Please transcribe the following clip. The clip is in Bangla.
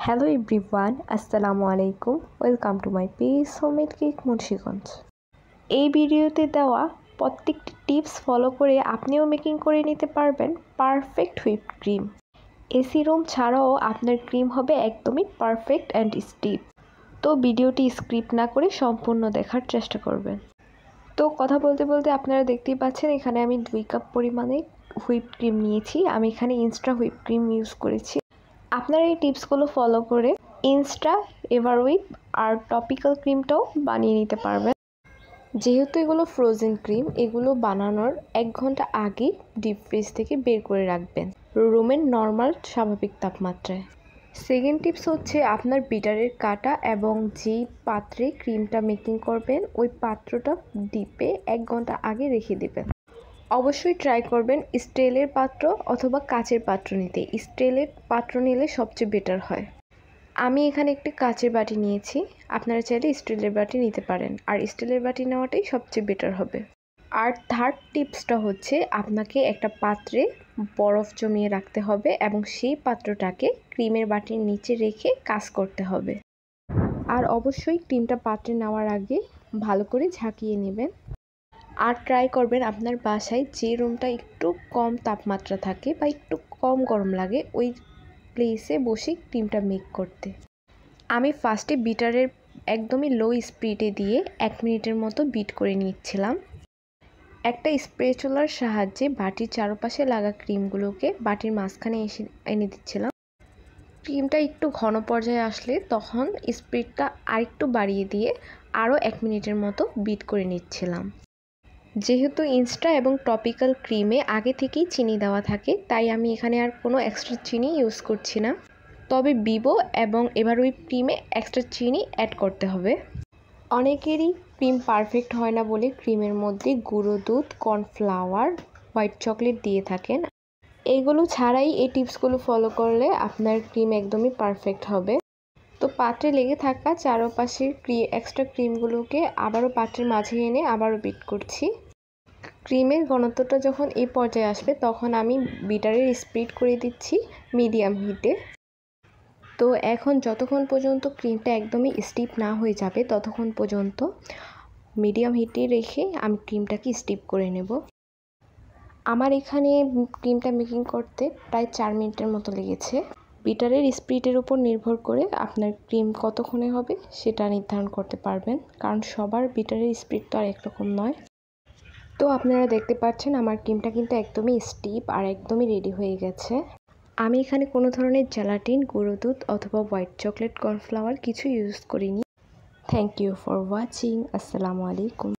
হ্যালো এভরিওয়ান, আসসালামু আলাইকুম। Welcome to my page homemade cake Munshiganj. এই ভিডিওতে দেওয়া প্রত্যেকটি টিপস ফলো করে আপনিও মেকিং করে নিতে পারবেন perfect whipped cream. AC room ছাড়াও আপনার ক্রিম হবে একদমই পারফেক্ট অ্যান্ড স্টিফ। তো ভিডিওটি স্কিপ না করে সম্পূর্ণ দেখার চেষ্টা করবেন। তো কথা বলতে বলতে আপনারা দেখতেই পাচ্ছেন এখানে আমি 2 কাপ পরিমাণে হুইপড ক্রিম নিয়েছি। আমি এখানে ইনস্টা হুইপড ক্রিম ইউজ করেছি। আপনারা এই টিপসগুলো ফলো করে ইনস্টা, এভারউইপ আর টপিক্যাল ক্রিমটাও বানিয়ে নিতে পারবেন। যেহেতু এগুলো ফ্রোজেন ক্রিম, এগুলো বানানোর 1 ঘন্টা আগে ডিপ ফ্রিজ থেকে বের করে রাখবেন রুমের নর্মাল স্বাভাবিক তাপমাত্রায়। সেকেন্ড টিপস হচ্ছে আপনার বিটারের কাটা এবং যেই পাত্রে ক্রিমটা মেকিং করবেন ওই পাত্রটা ডিপে 1 ঘন্টা আগে রেখে দেবেন। অবশ্যই ট্রাই করবেন স্টিলের পাত্র অথবা কাচের পাত্র নিতে। স্টিলের পাত্র নিলে সবচেয়ে বেটার হয়। আমি এখানে একটি কাচের বাটি নিয়েছি, আপনারা চাইলে স্টিলের বাটি নিতে পারেন, আর স্টিলের বাটি নেওয়াটাই সবচেয়ে বেটার হবে। আর থার্ড টিপসটা হচ্ছে আপনাকে একটা পাত্রে বরফ জমিয়ে রাখতে হবে এবং সেই পাত্রটাকে ক্রিমের বাটির নিচে রেখে কাজ করতে হবে। আর অবশ্যই ক্রিমটা পাত্রে নেওয়ার আগে ভালো করে ঝাঁকিয়ে নেবেন। আর ট্রাই করবেন আপনার বাসায় যে রুমটা একটু কম তাপমাত্রা থাকে বা একটু কম গরম লাগে ওই প্লেসে বসে ক্রিমটা মেক করতে। আমি ফার্স্টে বিটারের একদমই লো স্পিডে দিয়ে 1 মিনিটের মতো বিট করে নিচ্ছিলাম। একটা স্প্রেচুলার সাহায্যে বাটির চারপাশে লাগা ক্রিমগুলোকে বাটির মাঝখানে এনে দিচ্ছিলাম। ক্রিমটা একটু ঘন পর্যায়ে আসলে তখন স্পিডটা আরেকটু বাড়িয়ে দিয়ে আরও 1 মিনিটের মতো বিট করে নিচ্ছিলাম। যেহেতু ইনস্টা এবং টপিক্যাল ক্রিমে আগে থেকেই চিনি দেওয়া থাকে, তাই আমি এখানে আর কোনো এক্সট্রা চিনি ইউজ করছি না। তবে বিবো এবং এভারউইপ ক্রিমে এক্সট্রা চিনি অ্যাড করতে হবে। অনেকেরই ক্রিম পারফেক্ট হয় না বলে ক্রিমের মধ্যে গুঁড়ো দুধ, কর্নফ্লাওয়ার, হোয়াইট চকলেট দিয়ে থাকেন। এইগুলো ছাড়াই এই টিপসগুলো ফলো করলে আপনার ক্রিম একদমই পারফেক্ট হবে। তো পাত্রে লেগে থাকা চারপাশের এক্সট্রা ক্রিমগুলোকে আবারও পাত্রের মাঝে এনে আবারও বিট করছি। ক্রিমের ঘনত্বটা যখন এই পর্যায়ে আসবে তখন আমি বিটারের স্পিড করে দিচ্ছি মিডিয়াম হিটে। তো এখন যতক্ষণ পর্যন্ত ক্রিমটা একদমই স্টিফ না হয়ে যাবে ততক্ষণ পর্যন্ত মিডিয়াম হিটে রেখে আমি ক্রিমটাকে স্টিফ করে নেব। আমার এখানে ক্রিমটা মেকিং করতে প্রায় 4 মিনিটের মতো লেগেছে। বিটারের স্পিডের উপর নির্ভর করে আপনার ক্রিম কতক্ষণে হবে সেটা নির্ধারণ করতে পারবেন, কারণ সবার বিটারের স্পিড তো আর একরকম নয়। তো আপনারা দেখতে পাচ্ছেন আমার ক্রিমটা কিন্তু একদমই স্টিফ আর একদমই রেডি হয়ে গেছে। আমি এখানে কোনো ধরনের জেলাটিন, গুঁড়ো দুধ অথবা হোয়াইট চকলেট, কর্নফ্লাওয়ার কিছু ইউজ করিনি। Thank you for watching. আসসালামু আলাইকুম।